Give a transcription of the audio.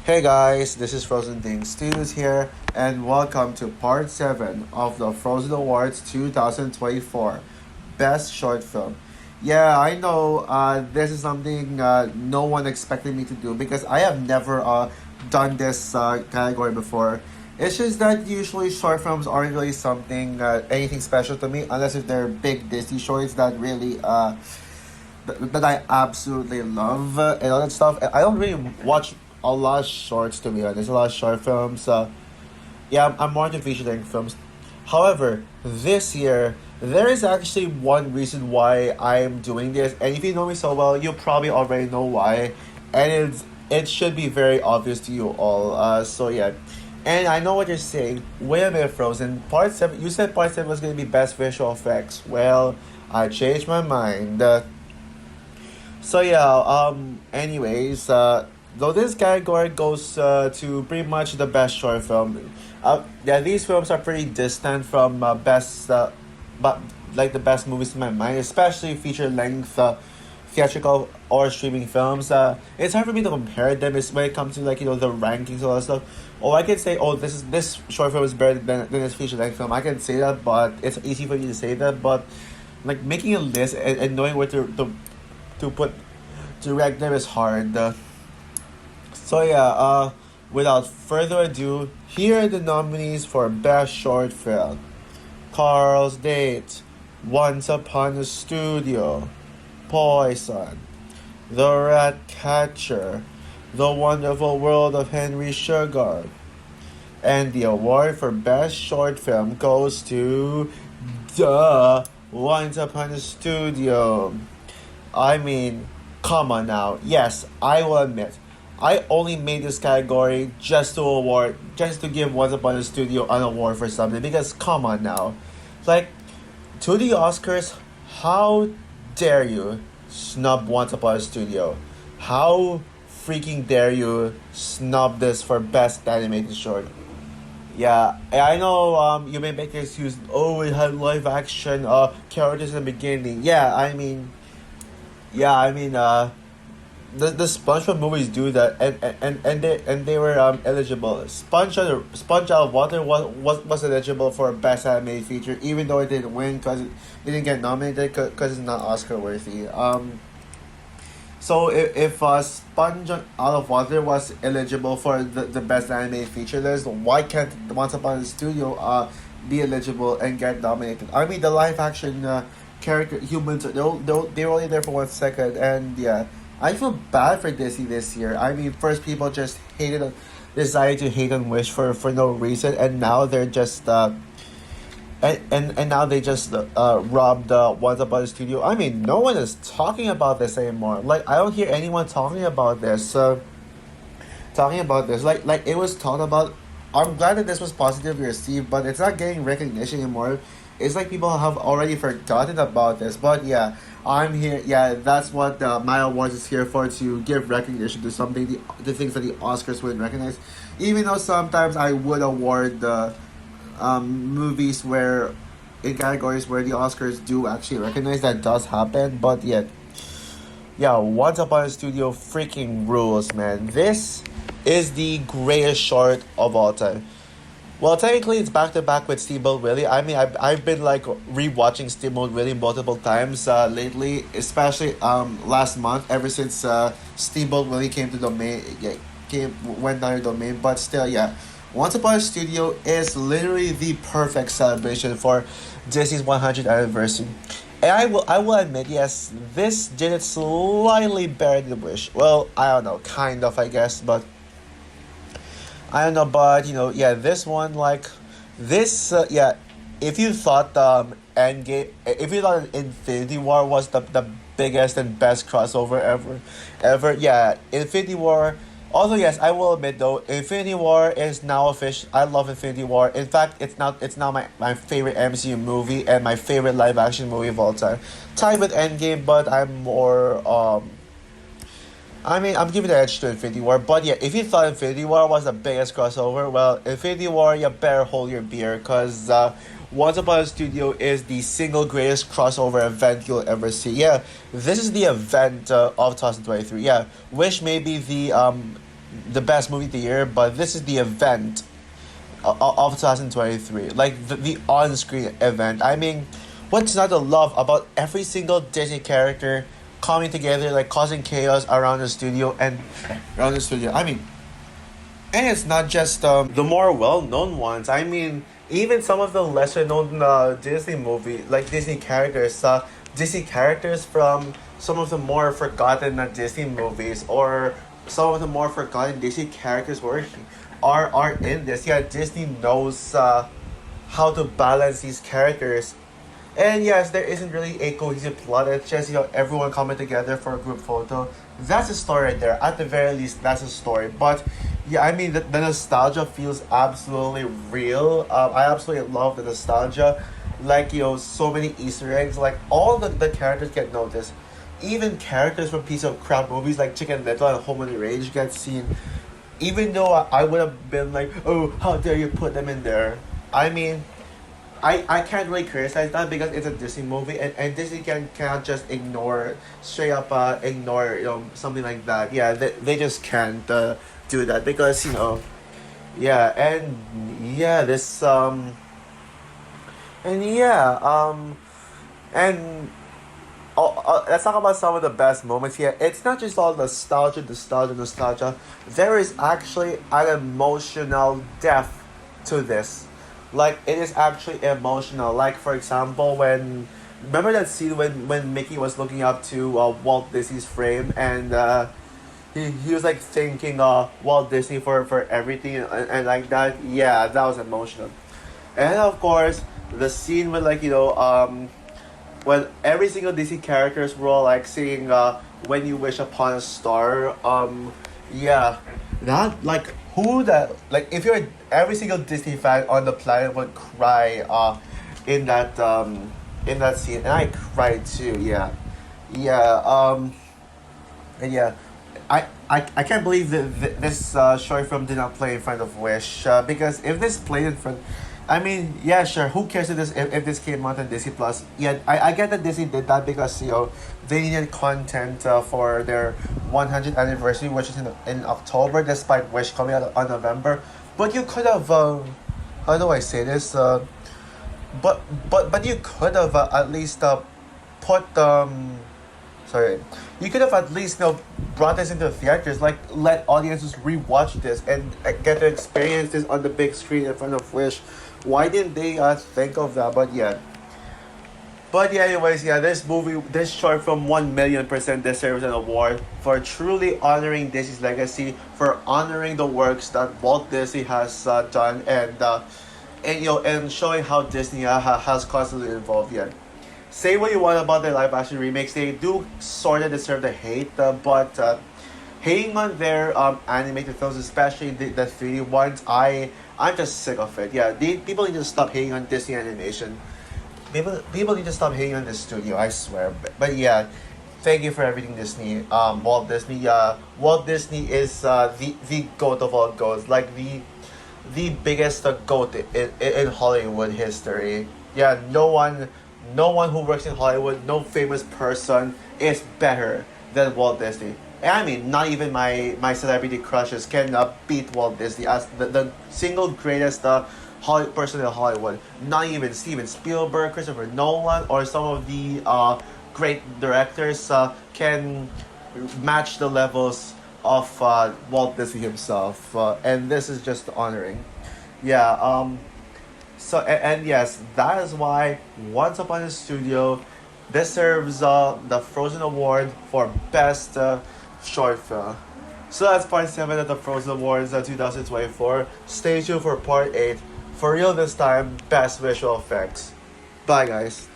Hey guys, this is Frozen Things Studios here, and welcome to part 7 of the Frozen Awards 2024 Best Short Film. Yeah, I know this is something no one expected me to do because I have never done this category before. It's just that usually short films aren't really something, anything special to me, unless if they're big Disney shorts that really that I absolutely love and all that stuff. I don't really watch a lot of shorts to be honest. A lot of short films. Yeah, I'm more into feature length films. However, this year there is actually one reason why I'm doing this, and if you know me so well, you probably already know why, and it should be very obvious to you all. So yeah. And I know what you're saying. Wait a minute, Frozen. Part 7, you said part 7 was going to be best visual effects. Well, I changed my mind. So yeah, anyways, though this category goes to pretty much the best short film. Yeah, these films are pretty distant from best, but like the best movies in my mind, especially feature length, theatrical or streaming films. It's hard for me to compare them. Is when it comes to like the rankings and all that stuff. Or I can say, oh, this short film is better than this feature length film. I can say that, but it's easy for me to say that. But like making a list and knowing where to put to rank them is hard. So yeah, without further ado, here are the nominees for Best Short Film. Carl's Date, Once Upon a Studio, Poison, The Rat Catcher, The Wonderful World of Henry Sugar. And the award for Best Short Film goes to Once Upon a Studio. I mean, come on now. Yes, I will admit, I only made this category just to give Once Upon a Studio an award for something. Because come on now, like to the Oscars, how dare you snub Once Upon a Studio? How freaking dare you snub this for best animated short? Yeah, I know. You may make the excuse. Oh, it had live action characters in the beginning. The SpongeBob movies do that, and they were eligible. Sponge Out of Water was eligible for best animated feature, even though it didn't win because it didn't get nominated because it's not Oscar worthy. So if Sponge Out of Water was eligible for the best animated feature list, why can't Once Upon a Studio be eligible and get nominated? I mean, the live action character humans they were only there for 1 second, and yeah, I feel bad for Disney this year. I mean, first people just decided to hate on Wish for no reason, and now they're just and now they just robbed Once Upon a Studio. I mean, no one is talking about this anymore. Like I don't hear anyone talking about this. Like it was talked about. I'm glad that this was positively received, but it's not getting recognition anymore. It's like people have already forgotten about this. But yeah, I'm here. Yeah, that's what my awards is here for, to give recognition to something the things that the Oscars wouldn't recognize. Even though sometimes I would award the movies where in categories where the Oscars do actually recognize, that does happen, but yet, yeah, Once Upon a Studio freaking rules, man. This is the greatest short of all time. Well, technically, it's back to back with Steamboat Willie. I mean, I've been like rewatching Steamboat Willie multiple times lately, especially last month, ever since Steamboat Willie came to domain, yeah, went down to domain. But still, yeah, Once Upon a Studio is literally the perfect celebration for Disney's 100th anniversary. And I will admit, yes, this did it slightly better than Wish. Well, I don't know, kind of, I guess, but I don't know, but yeah, this one, like, yeah, if you thought Endgame, if you thought Infinity War was the biggest and best crossover ever, yeah, Infinity War. Also, yes, I will admit though, Infinity War is now official. I love Infinity War. In fact, it's now my favorite MCU movie and my favorite live action movie of all time. Tied with Endgame, but I'm more I mean, I'm giving the edge to Infinity War, but yeah, if you thought Infinity War was the biggest crossover, well, Infinity War, you better hold your beer, because Once Upon a Studio is the single greatest crossover event you'll ever see. Yeah, this is the event of 2023. Yeah, Wish may be the best movie of the year, but this is the event of 2023. Like the on screen event. I mean, what's not to love about every single Disney character coming together, like causing chaos around the studio and around the studio? I mean, and it's not just the more well known ones. I mean, even some of the lesser known Disney movie, like Disney characters from some of the more forgotten Disney movies, or some of the more forgotten Disney characters are in this. Yeah, Disney knows how to balance these characters. And yes, there isn't really a cohesive plot. It's just, everyone coming together for a group photo. That's a story right there. At the very least, that's a story. But yeah, I mean, the nostalgia feels absolutely real. I absolutely love the nostalgia. Like, so many Easter eggs. Like, all the characters get noticed. Even characters from piece of crap movies like Chicken Little and Home on the Range get seen. Even though I would have been like, oh, how dare you put them in there? I mean, I can't really criticize that because it's a Disney movie, and Disney cannot just straight up ignore, something like that. Yeah, they just can't do that because, yeah, and yeah, this and yeah, and let's talk about some of the best moments here. It's not just all nostalgia. There is actually an emotional depth to this. Like, it is actually emotional. Like, for example, remember that scene when Mickey was looking up to Walt Disney's frame, and he was like thanking Walt Disney for everything, and like that. Yeah, that was emotional. And of course, the scene with, like, when every single Disney characters were all like singing "When You Wish Upon a Star." Yeah, that, like, who that, like, if you're every single Disney fan on the planet would cry in that scene, and I cried too. Yeah, yeah. And yeah, I can't believe that this short film did not play in front of Wish, because if this played in front, I mean, yeah, sure. Who cares if this came out on Disney Plus? Yeah, I get that Disney did that because, they needed content for their 100th anniversary, which is in October, despite Wish coming out on November. But you could have, how do I say this? But you could have at least put sorry, you could have at least, brought this into theaters, like, let audiences rewatch this and get to experience this on the big screen in front of Wish. Why didn't they think of that? But yeah, anyways, yeah, this short film 1,000,000% deserves an award for truly honoring Disney's legacy, for honoring the works that Walt Disney has done, and showing how Disney has constantly evolved. Yeah, say what you want about their live action remakes, they do sort of deserve the hate, but hating on their animated films, especially the 3D ones, I'm just sick of it. Yeah, people need to stop hating on Disney animation. People need to stop hating on this studio. I swear. But yeah, thank you for everything, Disney. Walt Disney. Walt Disney is the goat of all goats. Like the biggest goat in Hollywood history. Yeah, no one who works in Hollywood, no famous person is better than Walt Disney. And I mean, not even my celebrity crushes can beat Walt Disney as the single greatest person in Hollywood. Not even Steven Spielberg, Christopher Nolan, or some of the great directors can match the levels of Walt Disney himself. And this is just honoring. Yeah, so, and yes, that is why Once Upon a Studio deserves the Frozen Award for Best Short Film. So that's part 7 of the Frozen Awards 2024. Stay tuned for part 8. For real this time, Best Visual Effects. Bye, guys.